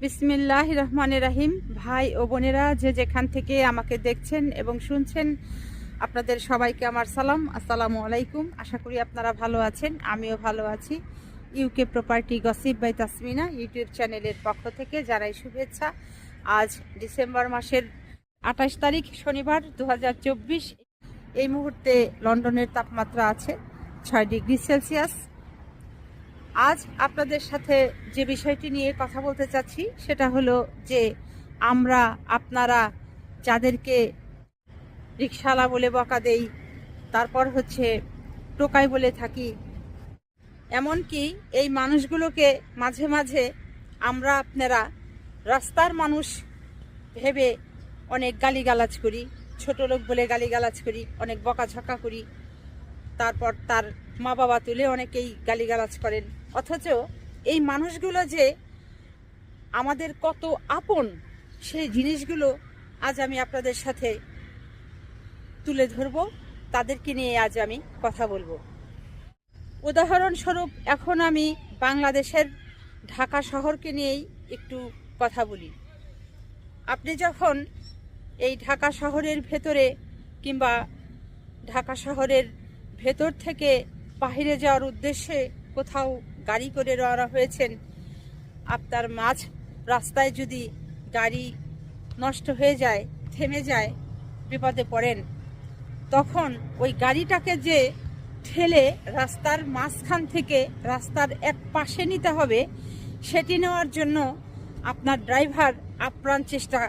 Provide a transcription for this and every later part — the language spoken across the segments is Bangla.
বিসমিল্লাহির রহমানির রহিম। ভাই ও বোনেরা যে যেখান থেকে আমাকে দেখছেন এবং শুনছেন, আপনাদের সবাইকে আমার সালাম, আসসালামু আলাইকুম। আশা করি আপনারা ভালো আছেন, আমিও ভালো আছি। UK property gossip by Tasmina YouTube চ্যানেলের পক্ষ থেকে জানাই শুভেচ্ছা। আজ ডিসেম্বর মাসের 28 তারিখ শনিবার 2024। এই মুহূর্তে লন্ডনের তাপমাত্রা আছে 6 ডিগ্রি সেলসিয়াস। আজ আপনাদের সাথে যে বিষয়টি নিয়ে কথা বলতে চাচ্ছি সেটা হলো যে আপনারা যাদেরকে রিকশাওয়ালা বলে বকা দেই, তারপর হচ্ছে টোকাই বলে থাকি, এমনকি এই মানুষগুলোকে মাঝে মাঝে আপনারা রাস্তার মানুষ ভেবে অনেক গালিগালাজ করি, ছোট লোক বলে গালিগালাজ করি, অনেক বকাঝকা করি, তারপর তার মা বাবা তুলে অনেকেই গালিগালাজ করেন। অথচ এই মানুষগুলো যে আমাদের কত আপন, সেই জিনিসগুলো আজ আমি আপনাদের সাথে তুলে ধরব, তাদেরকে নিয়ে আজ আমি কথা বলবো। উদাহরণস্বরূপ এখন আমি বাংলাদেশের ঢাকা শহরকে নিয়েই একটু কথা বলি। আপনি যখন এই ঢাকা শহরের ভেতরে কিংবা ঢাকা শহরের ভেতর থেকে বাহিরে যাওয়ার উদ্দেশ্যে কোথাও গাড়ি করে রওনা হয়েছেন, আপনার মাঝ রাস্তায় যদি গাড়ি নষ্ট হয়ে যায়, থেমে যায়, বিপদে পড়েন, তখন ওই গাড়িটাকে যে ঠেলে রাস্তার মাঝখান থেকে রাস্তার এক পাশে নিতে হবে, সেটি নেওয়ার জন্য আপনার ড্রাইভার আপ্রাণ চেষ্টা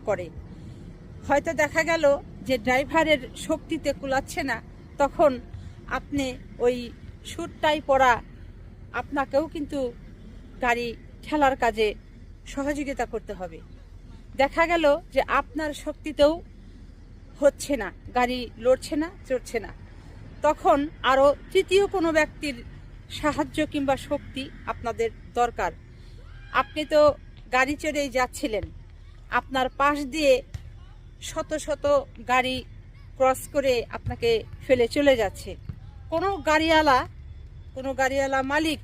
করে। হয়তো দেখা গেল যে ড্রাইভারের শক্তিতে কুলাচ্ছে না, তখন আপনি ওই স্যুটটাই পরা আপনাকেও কিন্তু গাড়ি ঠেলার কাজে সহযোগিতা করতে হবে। দেখা গেল যে আপনার শক্তিতেও হচ্ছে না, গাড়ি লড়ছে না, চড়ছে না, তখন আরও তৃতীয় কোনো ব্যক্তির সাহায্য কিংবা শক্তি আপনাদের দরকার। আপনি তো গাড়ি চড়েই যাচ্ছিলেন, আপনার পাশ দিয়ে শত শত গাড়ি ক্রস করে আপনাকে ফেলে চলে যাচ্ছে। কোনো গাড়িওয়ালা মালিক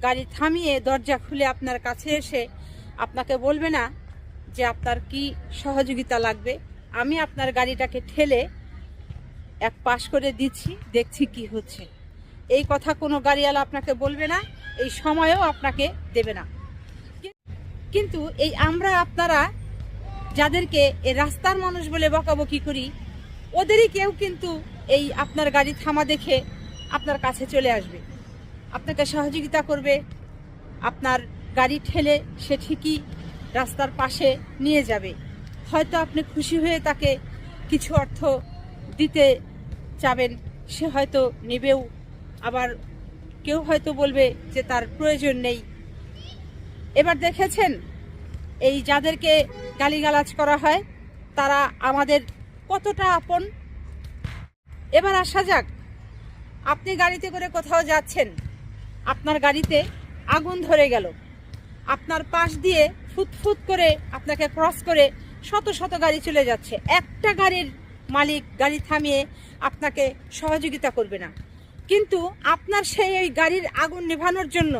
গাড়ি থামিয়ে দরজা খুলে আপনার কাছে এসে আপনাকে বলবে না যে আপনার কি সহযোগিতা লাগবে, আমি আপনার গাড়িটাকে ঠেলে এক পাশ করে দিচ্ছি, দেখছি কি হচ্ছে। এই কথা কোনো গাড়িওয়ালা আপনাকে বলবে না, এই সময়ও আপনাকে দেবে না। কিন্তু এই আপনারা যাদেরকে এই রাস্তার মানুষ বলে বকাবকি করি, ওদেরই কেউ কিন্তু এই আপনার গাড়ি থামা দেখে আপনার কাছে চলে আসবে, আপনাকে সহযোগিতা করবে, আপনার গাড়ি ঠেলে সে ঠিকই রাস্তার পাশে নিয়ে যাবে। হয়তো আপনি খুশি হয়ে তাকে কিছু অর্থ দিতে চাবেন, সে হয়তো নেবেও, আবার কেউ হয়তো বলবে যে তার প্রয়োজন নেই। এবার দেখেছেন, এই যাদেরকে গালিগালাজ করা হয় তারা আমাদের কতটা আপন। এবার আসা যাক, আপনি গাড়িতে করে কোথাও যাচ্ছেন, আপনার গাড়িতে আগুন ধরে গেল, আপনার পাশ দিয়ে ফুটফুট করে আপনাকে ক্রস করে শত শত গাড়ি চলে যাচ্ছে, একটা গাড়ির মালিক গাড়ি থামিয়ে আপনাকে সহযোগিতা করবে না। কিন্তু আপনার সেই ওই গাড়ির আগুন নেভানোর জন্য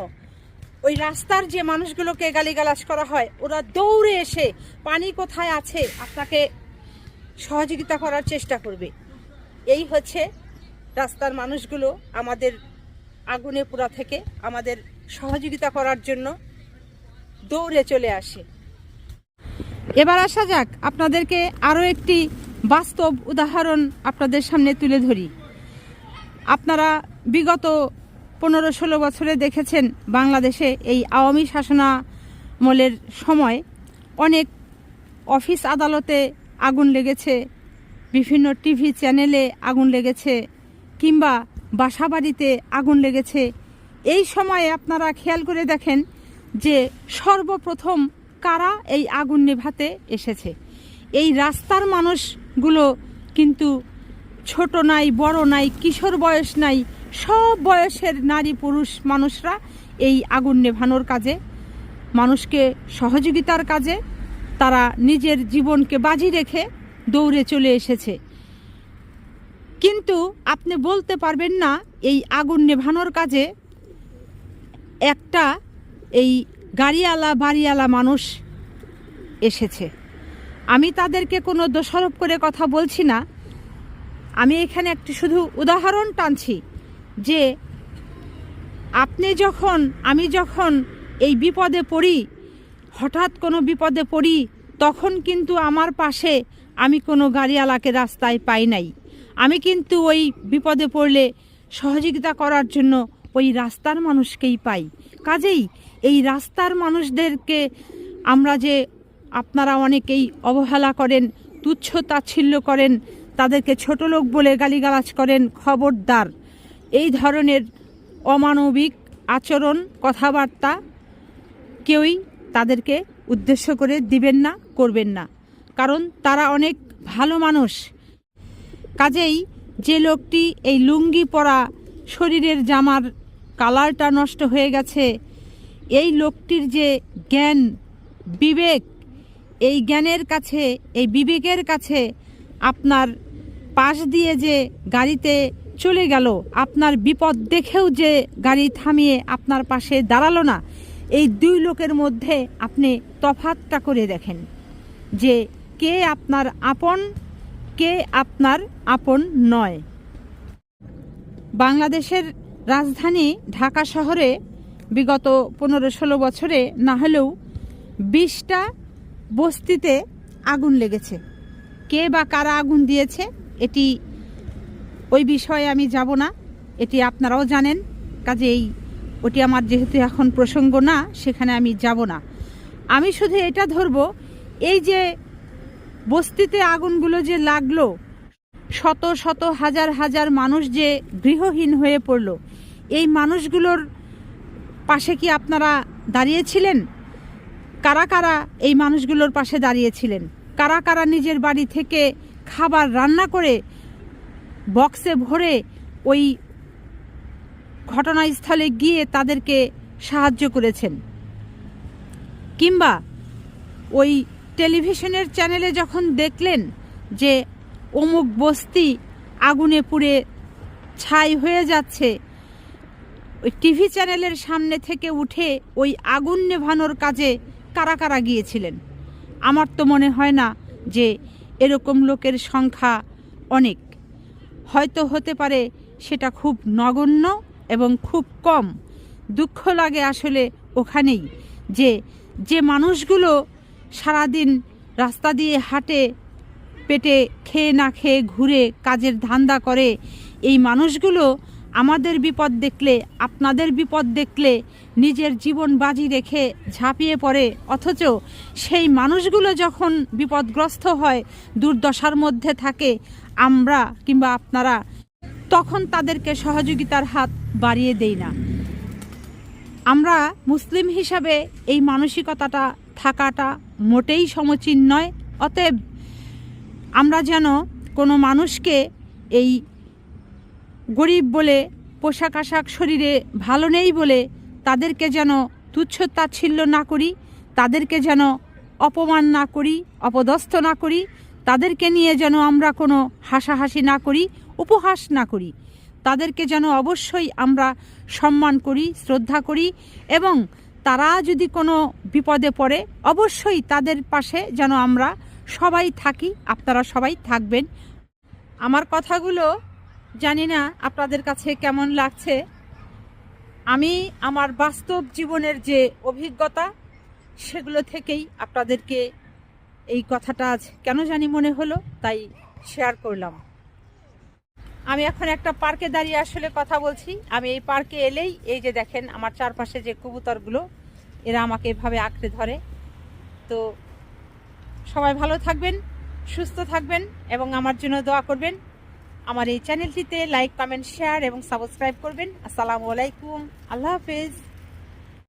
ওই রাস্তার যে মানুষগুলোকে গালিগালাজ করা হয়, ওরা দৌড়ে এসে পানি কোথায় আছে আপনাকে সহযোগিতা করার চেষ্টা করবে। এই হচ্ছে রাস্তার মানুষগুলো আমাদের আগুনে পোড়া থেকে আমাদের সহযোগিতা করার জন্য দৌড়ে চলে আসে। এবার আসা যাক, আপনাদেরকে আরও একটি বাস্তব উদাহরণ আপনাদের সামনে তুলে ধরি। আপনারা বিগত 15-16 বছরে দেখেছেন বাংলাদেশে এই আওয়ামী শাসনামলের সময় অনেক অফিস আদালতে আগুন লেগেছে, বিভিন্ন টিভি চ্যানেলে আগুন লেগেছে, কিংবা বাসাবাড়িতে আগুন লেগেছে। এই সময়ে আপনারা খেয়াল করে দেখেন যে সর্বপ্রথম কারা এই আগুন নেভাতে এসেছে। এই রাস্তার মানুষগুলো কিন্তু ছোট নাই, বড় নাই, কিশোর বয়স নাই, সব বয়সের নারী পুরুষ মানুষরা এই আগুন নেভানোর কাজে, মানুষকে সহযোগিতার কাজে তারা নিজের জীবনকে বাজি রেখে দৌড়ে চলে এসেছে। কিন্তু আপনি বলতে পারবেন না এই আগুন নেভানোর কাজে একটা এই গাড়িওয়ালা বাড়িওয়ালা মানুষ এসেছে। আমি তাদেরকে কোনো দোষারোপ করে কথা বলছি না, আমি এখানে একটি শুধু উদাহরণ টানছি যে আমি যখন এই বিপদে পড়ি, হঠাৎ কোনো বিপদে পড়ি, তখন কিন্তু আমার পাশে আমি কোনো গাড়িওয়ালাকে রাস্তায় পাই নাই। আমি কিন্তু ওই বিপদে পড়লে সহযোগিতা করার জন্য ওই রাস্তার মানুষকেই পাই। কাজেই এই রাস্তার মানুষদেরকে আপনারা অনেকেই অবহেলা করেন, তুচ্ছ তাচ্ছিল্য করেন, তাদেরকে ছোট লোক বলে গালিগালাজ করেন, খবরদার এই ধরনের অমানবিক আচরণ কথাবার্তা কেউই তাদেরকে উদ্দেশ্য করে দিবেন না, করবেন না, কারণ তারা অনেক ভালো মানুষ। কাজেই যে লোকটি এই লুঙ্গি পরা, শরীরের জামার কালারটা নষ্ট হয়ে গেছে, এই লোকটির যে জ্ঞান বিবেক, এই জ্ঞানের কাছে, এই বিবেকের কাছে আপনার পাশ দিয়ে যে গাড়িতে চলে গেল, আপনার বিপদ দেখেও যে গাড়ি থামিয়ে আপনার পাশে দাঁড়ালো না, এই দুই লোকের মধ্যে আপনি তফাৎটা করে দেখেন যে কে আপনার আপন, কে আপনার আপন নয়। বাংলাদেশের রাজধানী ঢাকা শহরে বিগত 15-16 বছরে না হলেও 20টা বস্তিতে আগুন লেগেছে। কে বা কারা আগুন দিয়েছে এটি ওই বিষয়ে আমি যাব না, এটি আপনারাও জানেন। কাজেই ওটি আমার যেহেতু এখন প্রসঙ্গ না, সেখানে আমি যাব না। আমি শুধু এটা ধরব, এই যে বস্তিতে আগুনগুলো যে লাগলো, শত শত হাজার হাজার মানুষ যে গৃহহীন হয়ে পড়ল, এই মানুষগুলোর পাশে কি আপনারা দাঁড়িয়েছিলেন? কারা কারা এই মানুষগুলোর পাশে দাঁড়িয়েছিলেন? কারা কারা নিজের বাড়ি থেকে খাবার রান্না করে বক্সে ভরে ওই ঘটনাস্থলে গিয়ে তাদেরকে সাহায্য করেছেন? কিংবা ওই টেলিভিশনের চ্যানেলে যখন দেখলেন যে অমুক বস্তি আগুনে পুড়ে ছাই হয়ে যাচ্ছে, ওই টিভি চ্যানেলের সামনে থেকে উঠে ওই আগুন নেভানোর কাজে কারা কারা গিয়েছিলেন? আমার তো মনে হয় না যে এরকম লোকের সংখ্যা অনেক, হয়তো হতে পারে সেটা খুব নগণ্য এবং খুব কম। দুঃখ লাগে আসলে ওখানেই যে মানুষগুলো সারাদিন রাস্তা দিয়ে হাঁটে, পেটে খেয়ে না খেয়ে ঘুরে কাজের ধান্দা করে, এই মানুষগুলো আমাদের বিপদ দেখলে, আপনাদের বিপদ দেখলে নিজের জীবন বাজি রেখে ঝাঁপিয়ে পড়ে, অথচ সেই মানুষগুলো যখন বিপদগ্রস্ত হয়, দুর্দশার মধ্যে থাকে, আমরা কিংবা আপনারা তখন তাদেরকে সহযোগিতার হাত বাড়িয়ে দেই না। আমরা মুসলিম হিসাবে এই মানসিকতাটা থাকাটা মোটেই সমীচীন নয়। অতএব আমরা যেন কোনো মানুষকে এই গরিব বলে, পোশাক আশাক শরীরে ভালো নেই বলে তাদেরকে যেন তুচ্ছ তাচ্ছিল্য না করি, তাদেরকে যেন অপমান না করি, অপদস্থ না করি, তাদেরকে নিয়ে যেন আমরা কোনো হাসাহাসি না করি, উপহাস না করি। তাদেরকে যেন অবশ্যই আমরা সম্মান করি, শ্রদ্ধা করি, এবং তারা যদি কোনো বিপদে পড়ে অবশ্যই তাদের পাশে যেন আমরা সবাই থাকি, আপনারা সবাই থাকবেন। আমার কথাগুলো জানি না আপনাদের কাছে কেমন লাগছে। আমি আমার বাস্তব জীবনের যে অভিজ্ঞতা, সেগুলো থেকেই আপনাদেরকে এই কথাটা আজ কেন জানি মনে হলো, তাই শেয়ার করলাম। আমি এখন একটা পার্কে দাঁড়িয়ে আসলে কথা বলছি। আমি এই পার্কে এলেই এই যে দেখেন আমার চারপাশে যে কবুতরগুলো, এরা আমাকে এভাবে আঁকড়ে ধরে। তো সবাই ভালো থাকবেন, সুস্থ থাকবেন এবং আমার জন্য দোয়া করবেন। আমার এই চ্যানেলটিতে লাইক, কমেন্ট, শেয়ার এবং সাবস্ক্রাইব করবেন। আসসালামু আলাইকুম, আল্লাহ হাফেজ।